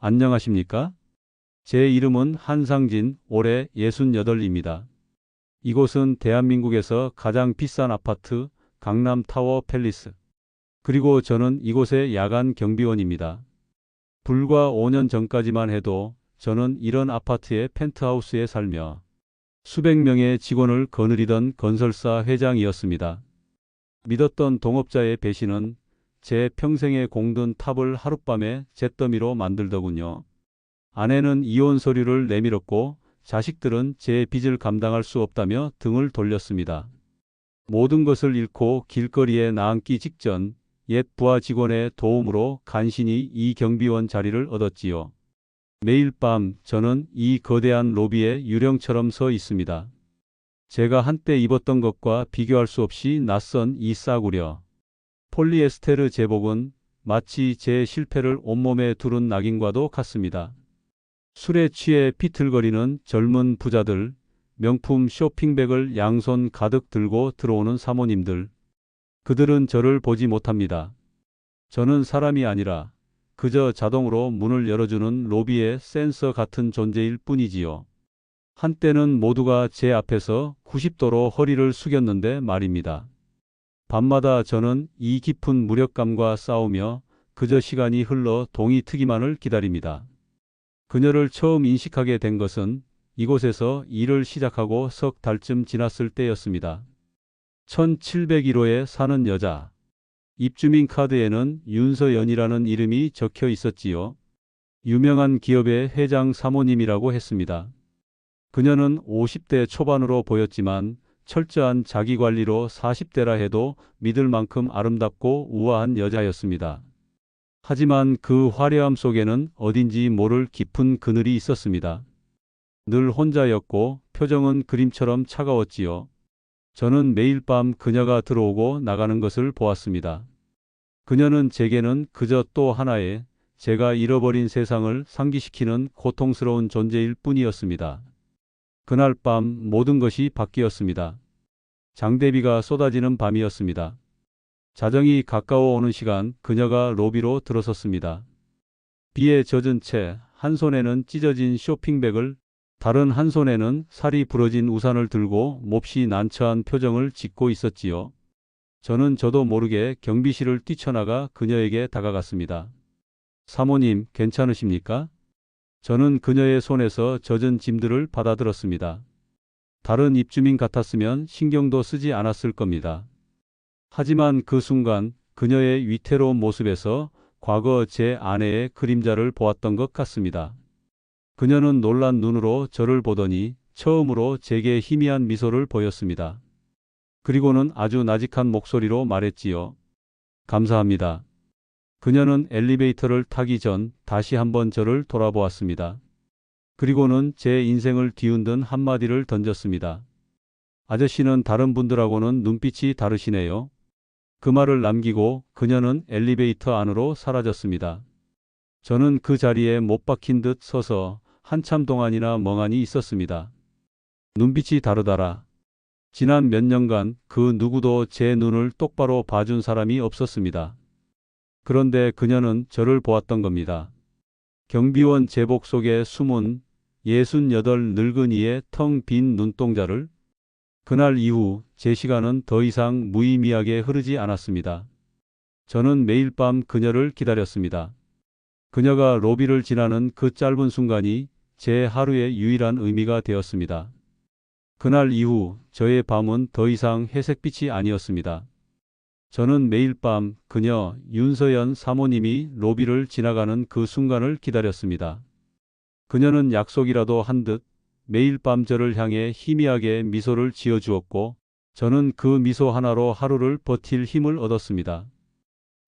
안녕하십니까? 제 이름은 한상진, 올해 68입니다. 이곳은 대한민국에서 가장 비싼 아파트, 강남 타워 팰리스. 그리고 저는 이곳의 야간 경비원입니다. 불과 5년 전까지만 해도 저는 이런 아파트의 펜트하우스에 살며 수백 명의 직원을 거느리던 건설사 회장이었습니다. 믿었던 동업자의 배신은 제 평생에 공든 탑을 하룻밤에 잿더미로 만들더군요. 아내는 이혼 서류를 내밀었고 자식들은 제 빚을 감당할 수 없다며 등을 돌렸습니다. 모든 것을 잃고 길거리에 나앉기 직전 옛 부하 직원의 도움으로 간신히 이 경비원 자리를 얻었지요. 매일 밤 저는 이 거대한 로비에 유령처럼 서 있습니다. 제가 한때 입었던 것과 비교할 수 없이 낯선 이 싸구려 폴리에스테르 제복은 마치 제 실패를 온몸에 두른 낙인과도 같습니다. 술에 취해 비틀거리는 젊은 부자들, 명품 쇼핑백을 양손 가득 들고 들어오는 사모님들. 그들은 저를 보지 못합니다. 저는 사람이 아니라 그저 자동으로 문을 열어주는 로비의 센서 같은 존재일 뿐이지요. 한때는 모두가 제 앞에서 90도로 허리를 숙였는데 말입니다. 밤마다 저는 이 깊은 무력감과 싸우며 그저 시간이 흘러 동이 트기만을 기다립니다. 그녀를 처음 인식하게 된 것은 이곳에서 일을 시작하고 석 달쯤 지났을 때였습니다. 1701호에 사는 여자. 입주민 카드에는 윤서연이라는 이름이 적혀 있었지요. 유명한 기업의 회장 사모님이라고 했습니다. 그녀는 50대 초반으로 보였지만 철저한 자기관리로 40대라 해도 믿을 만큼 아름답고 우아한 여자였습니다. 하지만 그 화려함 속에는 어딘지 모를 깊은 그늘이 있었습니다. 늘 혼자였고 표정은 그림처럼 차가웠지요. 저는 매일 밤 그녀가 들어오고 나가는 것을 보았습니다. 그녀는 제게는 그저 또 하나의 제가 잃어버린 세상을 상기시키는 고통스러운 존재일 뿐이었습니다. 그날 밤 모든 것이 바뀌었습니다. 장대비가 쏟아지는 밤이었습니다. 자정이 가까워 오는 시간 그녀가 로비로 들어섰습니다. 비에 젖은 채 한 손에는 찢어진 쇼핑백을 다른 한 손에는 살이 부러진 우산을 들고 몹시 난처한 표정을 짓고 있었지요. 저는 저도 모르게 경비실을 뛰쳐나가 그녀에게 다가갔습니다. 사모님, 괜찮으십니까? 저는 그녀의 손에서 젖은 짐들을 받아들었습니다. 다른 입주민 같았으면 신경도 쓰지 않았을 겁니다. 하지만 그 순간 그녀의 위태로운 모습에서 과거 제 아내의 그림자를 보았던 것 같습니다. 그녀는 놀란 눈으로 저를 보더니 처음으로 제게 희미한 미소를 보였습니다. 그리고는 아주 나직한 목소리로 말했지요. 감사합니다. 그녀는 엘리베이터를 타기 전 다시 한번 저를 돌아보았습니다. 그리고는 제 인생을 뒤흔든 한마디를 던졌습니다. 아저씨는 다른 분들하고는 눈빛이 다르시네요. 그 말을 남기고 그녀는 엘리베이터 안으로 사라졌습니다. 저는 그 자리에 못 박힌 듯 서서 한참 동안이나 멍하니 있었습니다. 눈빛이 다르더라. 지난 몇 년간 그 누구도 제 눈을 똑바로 봐준 사람이 없었습니다. 그런데 그녀는 저를 보았던 겁니다. 경비원 제복 속에 숨은 68 늙은이의 텅 빈 눈동자를. 그날 이후 제 시간은 더 이상 무의미하게 흐르지 않았습니다. 저는 매일 밤 그녀를 기다렸습니다. 그녀가 로비를 지나는 그 짧은 순간이 제 하루의 유일한 의미가 되었습니다. 그날 이후 저의 밤은 더 이상 회색빛이 아니었습니다. 저는 매일 밤 그녀 윤서연 사모님이 로비를 지나가는 그 순간을 기다렸습니다. 그녀는 약속이라도 한 듯 매일 밤 저를 향해 희미하게 미소를 지어주었고 저는 그 미소 하나로 하루를 버틸 힘을 얻었습니다.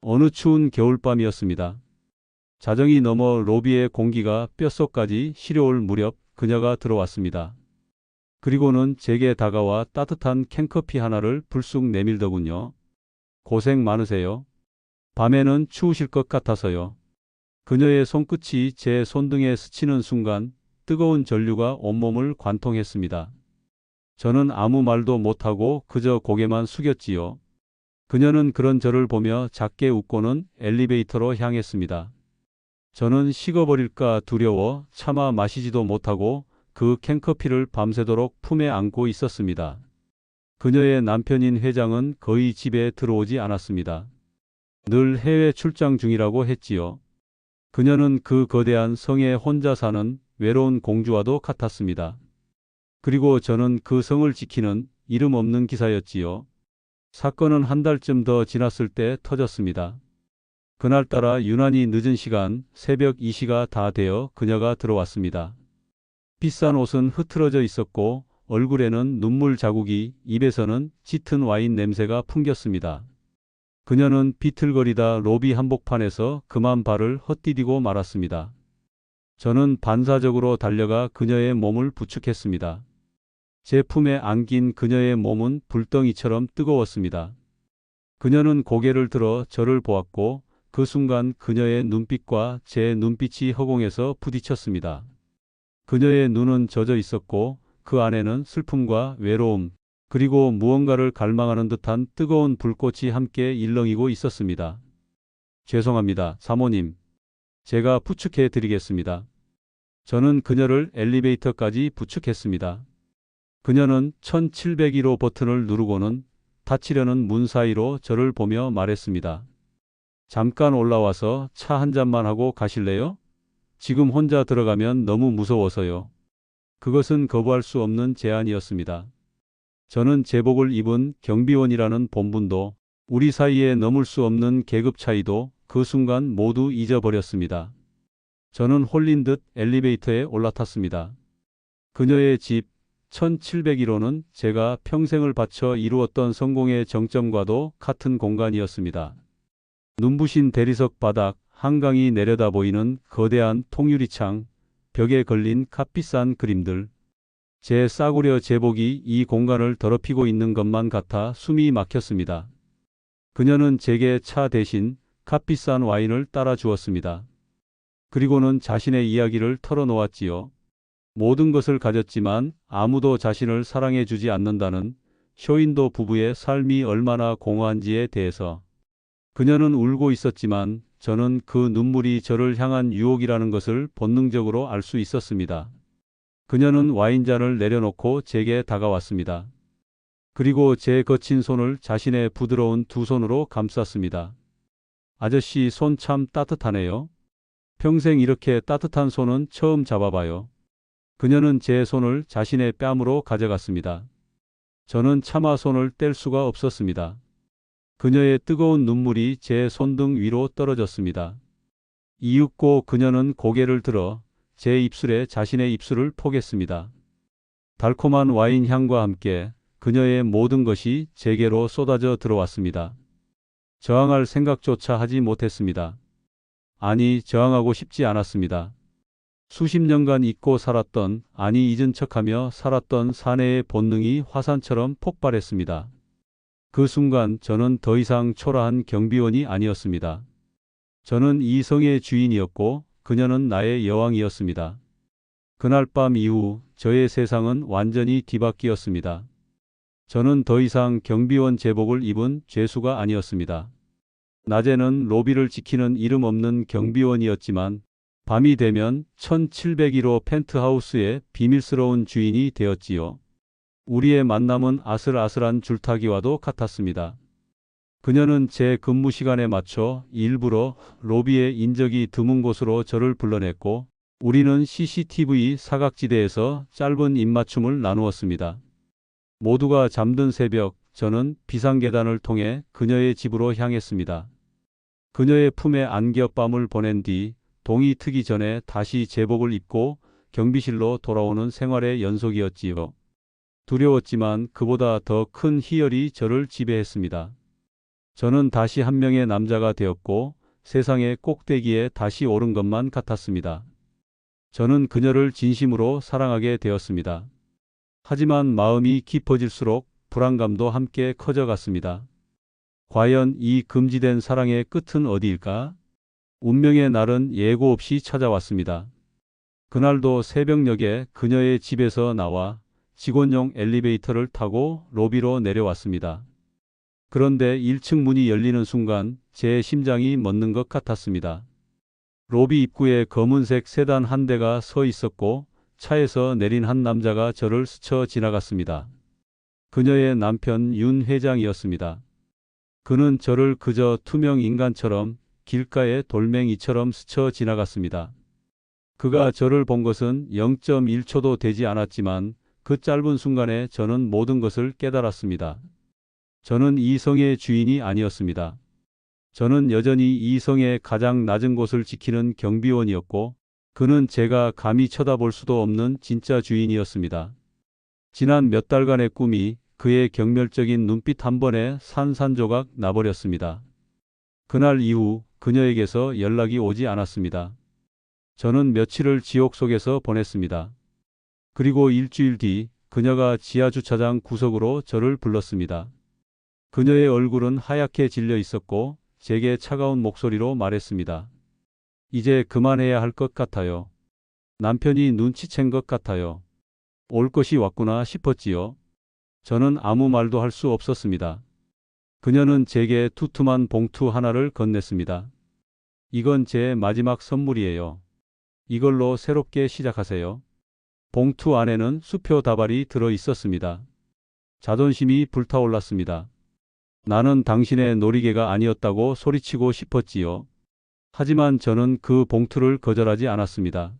어느 추운 겨울밤이었습니다. 자정이 넘어 로비의 공기가 뼛속까지 시려올 무렵 그녀가 들어왔습니다. 그리고는 제게 다가와 따뜻한 캔커피 하나를 불쑥 내밀더군요. 고생 많으세요. 밤에는 추우실 것 같아서요. 그녀의 손끝이 제 손등에 스치는 순간 뜨거운 전류가 온몸을 관통했습니다. 저는 아무 말도 못하고 그저 고개만 숙였지요. 그녀는 그런 저를 보며 작게 웃고는 엘리베이터로 향했습니다. 저는 식어버릴까 두려워 차마 마시지도 못하고 그 캔커피를 밤새도록 품에 안고 있었습니다. 그녀의 남편인 회장은 거의 집에 들어오지 않았습니다. 늘 해외 출장 중이라고 했지요. 그녀는 그 거대한 성에 혼자 사는 외로운 공주와도 같았습니다. 그리고 저는 그 성을 지키는 이름 없는 기사였지요. 사건은 한 달쯤 더 지났을 때 터졌습니다. 그날따라 유난히 늦은 시간, 새벽 2시가 다 되어 그녀가 들어왔습니다. 비싼 옷은 흐트러져 있었고 얼굴에는 눈물 자국이, 입에서는 짙은 와인 냄새가 풍겼습니다. 그녀는 비틀거리다 로비 한복판에서 그만 발을 헛디디고 말았습니다. 저는 반사적으로 달려가 그녀의 몸을 부축했습니다. 제 품에 안긴 그녀의 몸은 불덩이처럼 뜨거웠습니다. 그녀는 고개를 들어 저를 보았고 그 순간 그녀의 눈빛과 제 눈빛이 허공에서 부딪혔습니다. 그녀의 눈은 젖어 있었고 그 안에는 슬픔과 외로움, 그리고 무언가를 갈망하는 듯한 뜨거운 불꽃이 함께 일렁이고 있었습니다. 죄송합니다, 사모님. 제가 부축해 드리겠습니다. 저는 그녀를 엘리베이터까지 부축했습니다. 그녀는 1701호 버튼을 누르고는 닫히려는 문 사이로 저를 보며 말했습니다. 잠깐 올라와서 차 한 잔만 하고 가실래요? 지금 혼자 들어가면 너무 무서워서요. 그것은 거부할 수 없는 제안이었습니다. 저는 제복을 입은 경비원이라는 본분도, 우리 사이에 넘을 수 없는 계급 차이도 그 순간 모두 잊어버렸습니다. 저는 홀린 듯 엘리베이터에 올라탔습니다. 그녀의 집 1701호는 제가 평생을 바쳐 이루었던 성공의 정점과도 같은 공간이었습니다. 눈부신 대리석 바닥, 한강이 내려다 보이는 거대한 통유리창, 벽에 걸린 값비싼 그림들. 제 싸구려 제복이 이 공간을 더럽히고 있는 것만 같아 숨이 막혔습니다. 그녀는 제게 차 대신 값비싼 와인을 따라 주었습니다. 그리고는 자신의 이야기를 털어놓았지요. 모든 것을 가졌지만 아무도 자신을 사랑해 주지 않는다는 쇼윈도 부부의 삶이 얼마나 공허한지에 대해서. 그녀는 울고 있었지만 저는 그 눈물이 저를 향한 유혹이라는 것을 본능적으로 알 수 있었습니다. 그녀는 와인잔을 내려놓고 제게 다가왔습니다. 그리고 제 거친 손을 자신의 부드러운 두 손으로 감쌌습니다. 아저씨 손 참 따뜻하네요. 평생 이렇게 따뜻한 손은 처음 잡아봐요. 그녀는 제 손을 자신의 뺨으로 가져갔습니다. 저는 차마 손을 뗄 수가 없었습니다. 그녀의 뜨거운 눈물이 제 손등 위로 떨어졌습니다. 이윽고 그녀는 고개를 들어 제 입술에 자신의 입술을 포겠습니다. 달콤한 와인 향과 함께 그녀의 모든 것이 제게로 쏟아져 들어왔습니다. 저항할 생각조차 하지 못했습니다. 아니, 저항하고 싶지 않았습니다. 수십 년간 잊고 살았던, 아니 잊은 척하며 살았던 사내의 본능이 화산처럼 폭발했습니다. 그 순간 저는 더 이상 초라한 경비원이 아니었습니다. 저는 이 성의 주인이었고 그녀는 나의 여왕이었습니다. 그날 밤 이후 저의 세상은 완전히 뒤바뀌었습니다. 저는 더 이상 경비원 제복을 입은 죄수가 아니었습니다. 낮에는 로비를 지키는 이름 없는 경비원이었지만 밤이 되면 1701호 펜트하우스의 비밀스러운 주인이 되었지요. 우리의 만남은 아슬아슬한 줄타기와도 같았습니다. 그녀는 제 근무 시간에 맞춰 일부러 로비의 인적이 드문 곳으로 저를 불러냈고 우리는 CCTV 사각지대에서 짧은 입맞춤을 나누었습니다. 모두가 잠든 새벽, 저는 비상계단을 통해 그녀의 집으로 향했습니다. 그녀의 품에 안겨 밤을 보낸 뒤 동이 트기 전에 다시 제복을 입고 경비실로 돌아오는 생활의 연속이었지요. 두려웠지만 그보다 더 큰 희열이 저를 지배했습니다. 저는 다시 한 명의 남자가 되었고 세상의 꼭대기에 다시 오른 것만 같았습니다. 저는 그녀를 진심으로 사랑하게 되었습니다. 하지만 마음이 깊어질수록 불안감도 함께 커져갔습니다. 과연 이 금지된 사랑의 끝은 어디일까? 운명의 날은 예고 없이 찾아왔습니다. 그날도 새벽녘에 그녀의 집에서 나와 직원용 엘리베이터를 타고 로비로 내려왔습니다. 그런데 1층 문이 열리는 순간 제 심장이 멎는 것 같았습니다. 로비 입구에 검은색 세단 한 대가 서 있었고 차에서 내린 한 남자가 저를 스쳐 지나갔습니다. 그녀의 남편 윤 회장이었습니다. 그는 저를 그저 투명 인간처럼 길가의 돌멩이처럼 스쳐 지나갔습니다. 그가 저를 본 것은 0.1초도 되지 않았지만 그 짧은 순간에 저는 모든 것을 깨달았습니다. 저는 이 성의 주인이 아니었습니다. 저는 여전히 이 성의 가장 낮은 곳을 지키는 경비원이었고 그는 제가 감히 쳐다볼 수도 없는 진짜 주인이었습니다. 지난 몇 달간의 꿈이 그의 경멸적인 눈빛 한 번에 산산조각 나버렸습니다. 그날 이후 그녀에게서 연락이 오지 않았습니다. 저는 며칠을 지옥 속에서 보냈습니다. 그리고 일주일 뒤 그녀가 지하주차장 구석으로 저를 불렀습니다. 그녀의 얼굴은 하얗게 질려 있었고 제게 차가운 목소리로 말했습니다. 이제 그만해야 할 것 같아요. 남편이 눈치챈 것 같아요. 올 것이 왔구나 싶었지요. 저는 아무 말도 할 수 없었습니다. 그녀는 제게 투툼한 봉투 하나를 건넸습니다. 이건 제 마지막 선물이에요. 이걸로 새롭게 시작하세요. 봉투 안에는 수표 다발이 들어 있었습니다. 자존심이 불타올랐습니다. 나는 당신의 놀이개가 아니었다고 소리치고 싶었지요. 하지만 저는 그 봉투를 거절하지 않았습니다.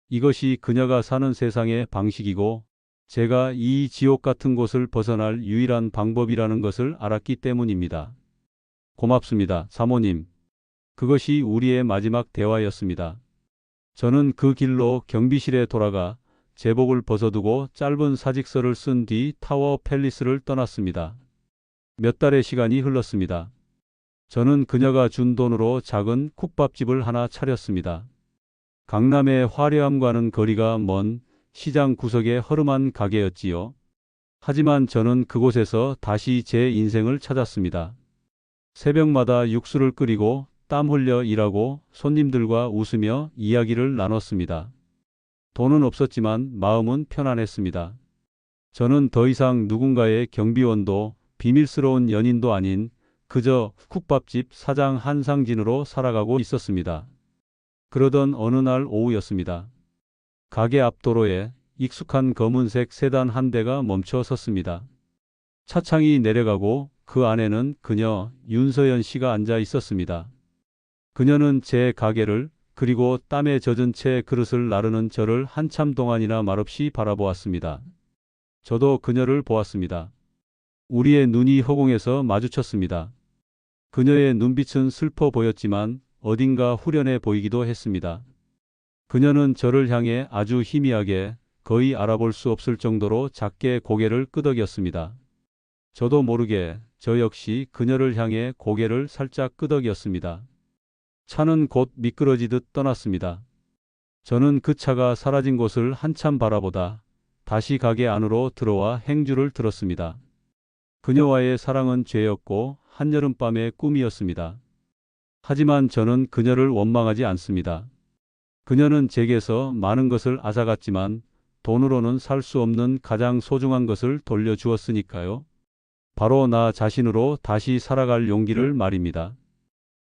이것이 그녀가 사는 세상의 방식이고 제가 이 지옥 같은 곳을 벗어날 유일한 방법이라는 것을 알았기 때문입니다. 고맙습니다, 사모님. 그것이 우리의 마지막 대화였습니다. 저는 그 길로 경비실에 돌아가 제복을 벗어두고 짧은 사직서를 쓴 뒤 타워 팰리스를 떠났습니다. 몇 달의 시간이 흘렀습니다. 저는 그녀가 준 돈으로 작은 쿡밥집을 하나 차렸습니다. 강남의 화려함과는 거리가 먼 시장 구석의 허름한 가게였지요. 하지만 저는 그곳에서 다시 제 인생을 찾았습니다. 새벽마다 육수를 끓이고 땀 흘려 일하고 손님들과 웃으며 이야기를 나눴습니다. 돈은 없었지만 마음은 편안했습니다. 저는 더 이상 누군가의 경비원도 비밀스러운 연인도 아닌 그저 쿡밥집 사장 한상진으로 살아가고 있었습니다. 그러던 어느 날 오후였습니다. 가게 앞 도로에 익숙한 검은색 세단 한 대가 멈춰 섰습니다. 차창이 내려가고 그 안에는 그녀 윤서연 씨가 앉아 있었습니다. 그녀는 제 가게를 그리고 땀에 젖은 채 그릇을 나르는 저를 한참 동안이나 말없이 바라보았습니다. 저도 그녀를 보았습니다. 우리의 눈이 허공에서 마주쳤습니다. 그녀의 눈빛은 슬퍼 보였지만 어딘가 후련해 보이기도 했습니다. 그녀는 저를 향해 아주 희미하게 거의 알아볼 수 없을 정도로 작게 고개를 끄덕였습니다. 저도 모르게 저 역시 그녀를 향해 고개를 살짝 끄덕였습니다. 차는 곧 미끄러지듯 떠났습니다. 저는 그 차가 사라진 곳을 한참 바라보다 다시 가게 안으로 들어와 행주를 들었습니다. 그녀와의 사랑은 죄였고 한여름밤의 꿈이었습니다. 하지만 저는 그녀를 원망하지 않습니다. 그녀는 제게서 많은 것을 앗아갔지만 돈으로는 살 수 없는 가장 소중한 것을 돌려주었으니까요. 바로 나 자신으로 다시 살아갈 용기를 말입니다.